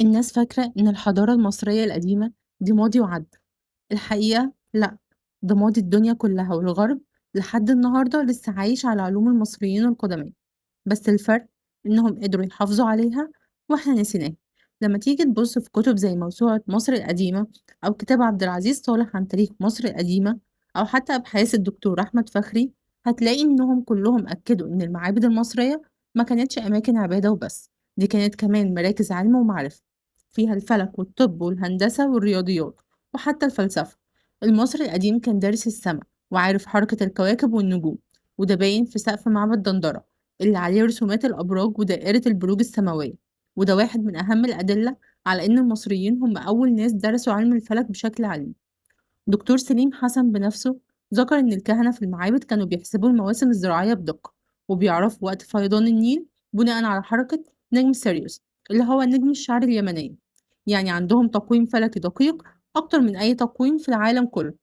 الناس فاكرة إن الحضارة المصرية القديمة دي ماضي وعدّى، الحقيقة لأ، ده ماضي الدنيا كلّها والغرب لحد النهارده لسه عايش على علوم المصريين القدماء، بس الفرق إنهم قدروا يحافظوا عليها وإحنا نسيناها. لمّا تيجي تبُص في كتب زي موسوعة مصر القديمة أو كتاب عبد العزيز صالح عن تاريخ مصر القديمة أو حتى أبحاث الدكتور أحمد فخري، هتلاقي إنهم كلّهم أكدوا إن المعابد المصرية ما كانتش أماكن عبادة وبس، دي كانت كمان مراكز علم ومعرفة. فيها الفلك والطب والهندسة والرياضيات وحتى الفلسفة. المصري القديم كان دارس السماء وعارف حركة الكواكب والنجوم، وده باين في سقف معبد دندرة اللي عليه رسومات الأبراج ودائرة البروج السماوية. وده واحد من أهم الأدلة على إن المصريين هم أول ناس درسوا علم الفلك بشكل علمي. دكتور سليم حسن بنفسه ذكر إن الكهنة في المعابد كانوا بيحسبوا المواسم الزراعية بدقة وبيعرفوا وقت فيضان النيل بناء على حركة نجم سيريوس اللي هو نجم الشعر اليمنية. يعني عندهم تقويم فلكي دقيق أكتر من أي تقويم في العالم كله.